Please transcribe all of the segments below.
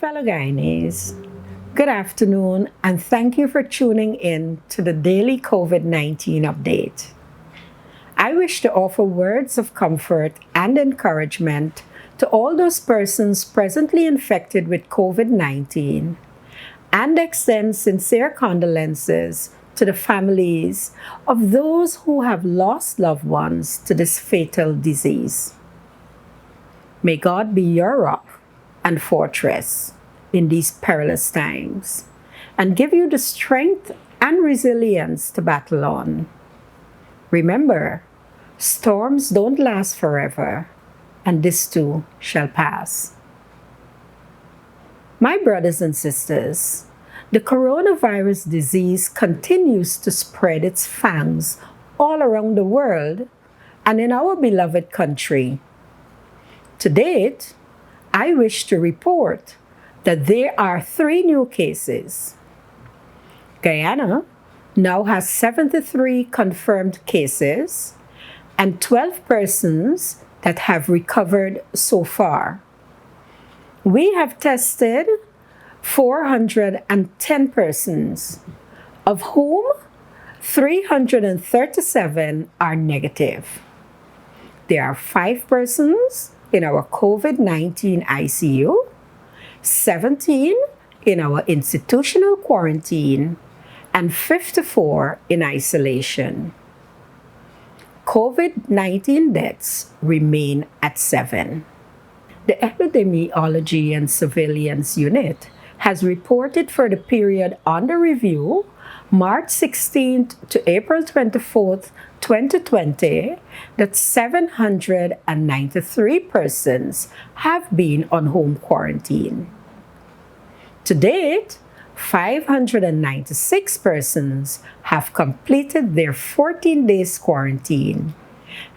Fellow Guyanese, good afternoon and thank you for tuning in to the daily COVID 19 update. I wish to offer words of comfort and encouragement to all those persons presently infected with COVID 19 and extend sincere condolences to the families of those who have lost loved ones to this fatal disease. May God be your rock and fortress in these perilous times and give you the strength and resilience to battle on. Remember, storms don't last forever, and this too shall pass. My brothers and sisters, the coronavirus disease continues to spread its fangs all around the world and in our beloved country. To date, I wish to report that there are 3 new cases. Guyana now has 73 confirmed cases and 12 persons that have recovered so far. We have tested 410 persons, of whom 337 are negative. There are 5 persons in our COVID-19 ICU, 17 in our institutional quarantine, and 54 in isolation. COVID-19 deaths remain at 7. The Epidemiology and Surveillance Unit has reported for the period under review, March 16th to April 24th, 2020, that 793 persons have been on home quarantine. To date, 596 persons have completed their 14 days quarantine,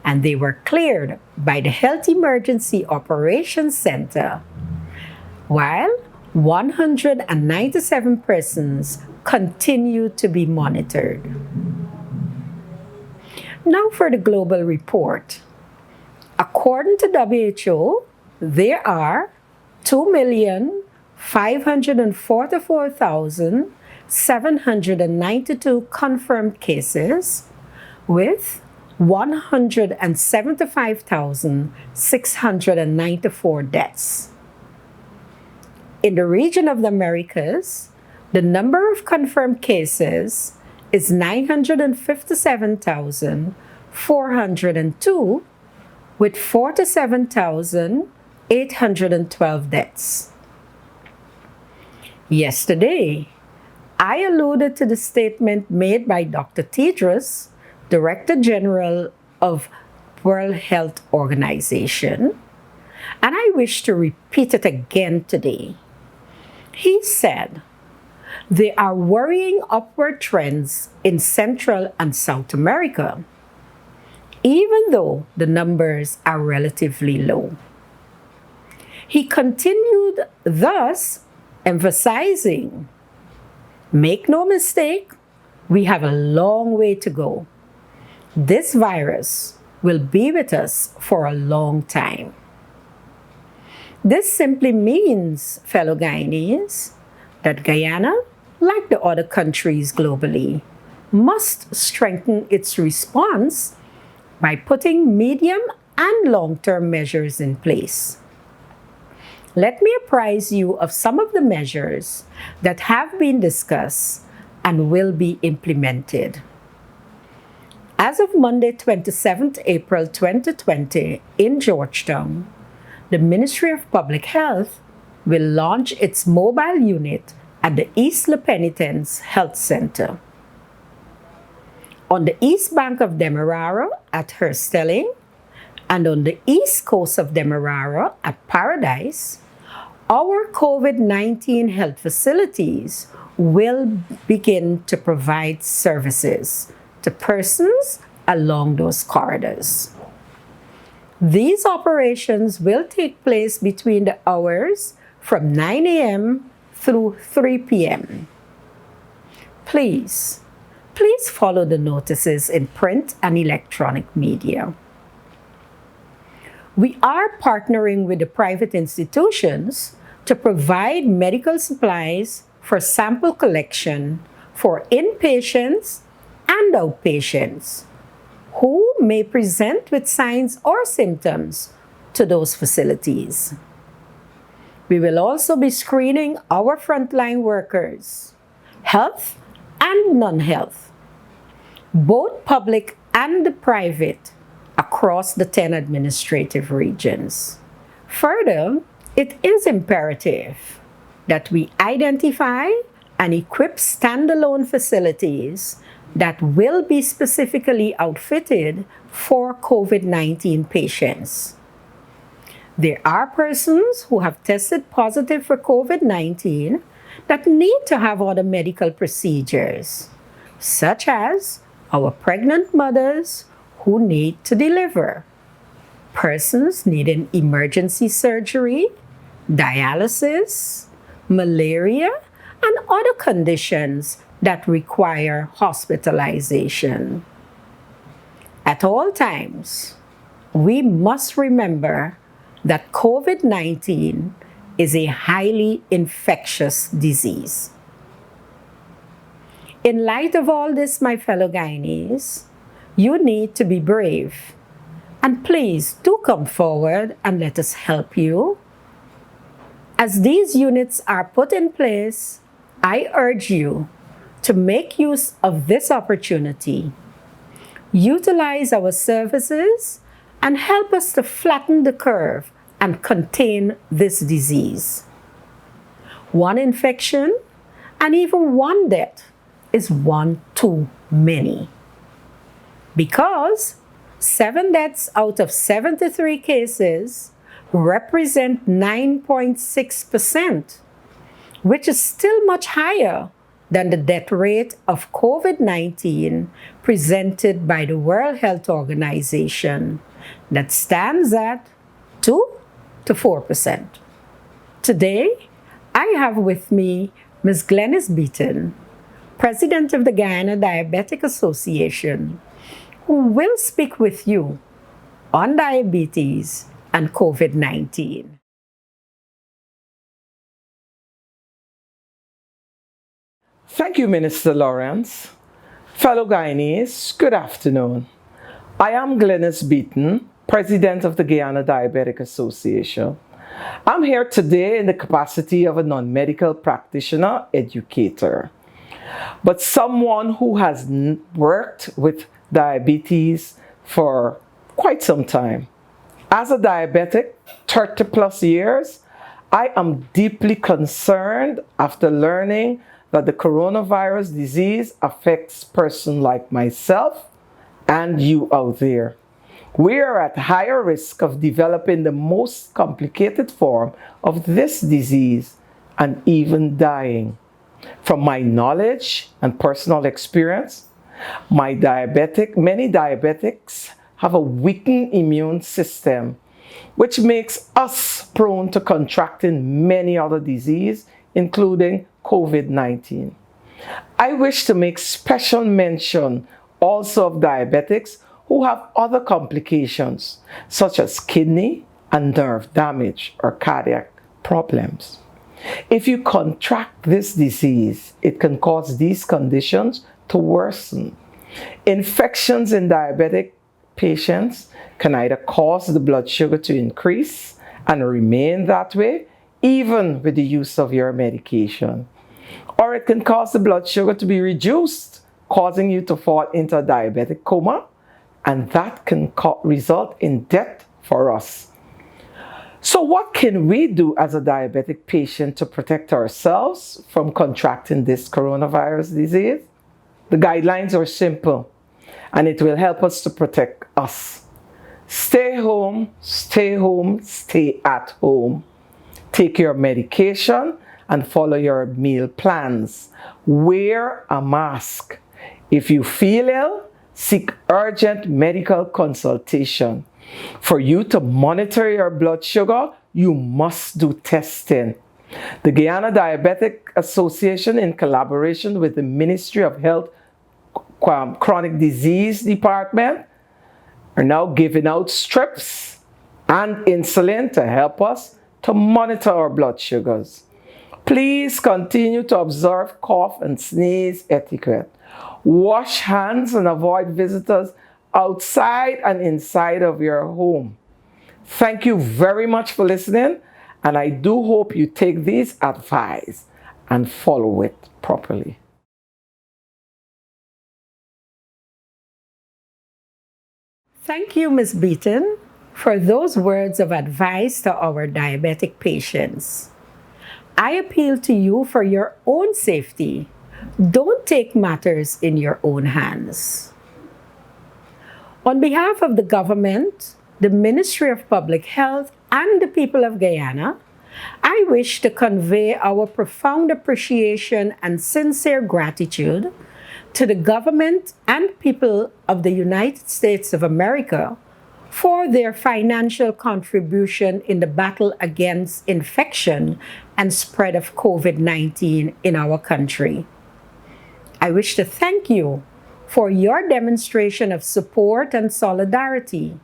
and they were cleared by the Health Emergency Operations Center, while 197 persons continue to be monitored. Now for the global report. According to WHO, there are 2,544,792 confirmed cases, with 175,694 deaths. In the region of the Americas, the number of confirmed cases is 957,402, with 47,812 deaths. Yesterday, I alluded to the statement made by Dr. Tedros, Director General of World Health Organization, and I wish to repeat it again today. He said, there are worrying upward trends in Central and South America, even though the numbers are relatively low. He continued, thus emphasizing, make no mistake, we have a long way to go. This virus will be with us for a long time. This simply means, fellow Guyanese, that Guyana, like the other countries globally, must strengthen its response by putting medium and long-term measures in place. Let me apprise you of some of the measures that have been discussed and will be implemented. As of Monday, 27th April 2020, in Georgetown, the Ministry of Public Health will launch its mobile unit at the East La Penitence Health Center. On the east bank of Demerara at Herstelling and on the east coast of Demerara at Paradise, our COVID-19 health facilities will begin to provide services to persons along those corridors. These operations will take place between the hours from 9 a.m. through 3 p.m. Please follow the notices in print and electronic media. We are partnering with the private institutions to provide medical supplies for sample collection for inpatients and outpatients who may present with signs or symptoms to those facilities. We will also be screening our frontline workers, health and non-health, both public and private, across the 10 administrative regions. Further, it is imperative that we identify and equip standalone facilities that will be specifically outfitted for COVID-19 patients. There are persons who have tested positive for COVID-19 that need to have other medical procedures, such as our pregnant mothers who need to deliver, persons needing emergency surgery, dialysis, malaria, and other conditions that require hospitalization. At all times, we must remember that COVID-19 is a highly infectious disease. In light of all this, my fellow Guyanese, you need to be brave. And please do come forward and let us help you. As these units are put in place, I urge you to make use of this opportunity. Utilize our services and help us to flatten the curve and contain this disease. One infection and even one death is one too many. Because 7 deaths out of 73 cases represent 9.6%, which is still much higher than the death rate of COVID-19 presented by the World Health Organization that stands at 2 to 4%. Today, I have with me Ms. Glennis Beaton, President of the Guyana Diabetic Association, who will speak with you on diabetes and COVID-19. Thank you, Minister Lawrence. Fellow Guyanese, good afternoon. I am Glennis Beaton, President of the Guyana Diabetic Association. I'm here today in the capacity of a non-medical practitioner educator, but someone who has worked with diabetes for quite some time. As a diabetic, 30 plus years, I am deeply concerned after learning that the coronavirus disease affects persons like myself and you out there. We are at higher risk of developing the most complicated form of this disease and even dying. From my knowledge and personal experience, many diabetics have a weakened immune system, which makes us prone to contracting many other diseases, including COVID-19. I wish to make special mention also of diabetics who have other complications, such as kidney and nerve damage or cardiac problems. If you contract this disease, it can cause these conditions to worsen. Infections in diabetic patients can either cause the blood sugar to increase and remain that way, even with the use of your medication. Or it can cause the blood sugar to be reduced, causing you to fall into a diabetic coma, and that can result in death for us. So what can we do as a diabetic patient to protect ourselves from contracting this coronavirus disease? The guidelines are simple, and it will help us to protect us. Stay home, stay home, stay at home. Take your medication and follow your meal plans. Wear a mask. If you feel ill, seek urgent medical consultation. For you to monitor your blood sugar, you must do testing. The Guyana Diabetic Association, in collaboration with the Ministry of Health Chronic Disease Department, are now giving out strips and insulin to help us to monitor our blood sugars. Please continue to observe cough and sneeze etiquette. Wash hands and avoid visitors outside and inside of your home. Thank you very much for listening, and I do hope you take these advice and follow it properly. Thank you, Ms. Beaton, for those words of advice to our diabetic patients. I appeal to you for your own safety. Don't take matters in your own hands. On behalf of the government, the Ministry of Public Health, and the people of Guyana, I wish to convey our profound appreciation and sincere gratitude to the government and people of the United States of America for their financial contribution in the battle against infection and spread of COVID-19 in our country. I wish to thank you for your demonstration of support and solidarity,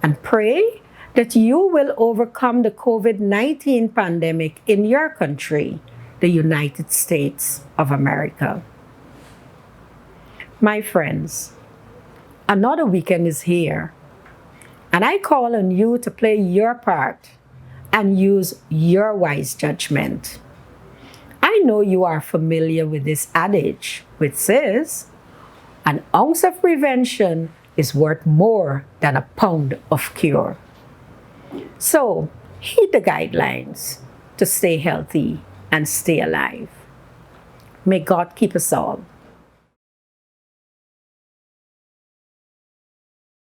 and pray that you will overcome the COVID-19 pandemic in your country, the United States of America. My friends, another weekend is here, and I call on you to play your part and use your wise judgment. I know you are familiar with this adage, which says, an ounce of prevention is worth more than a pound of cure. So, heed the guidelines to stay healthy and stay alive. May God keep us all.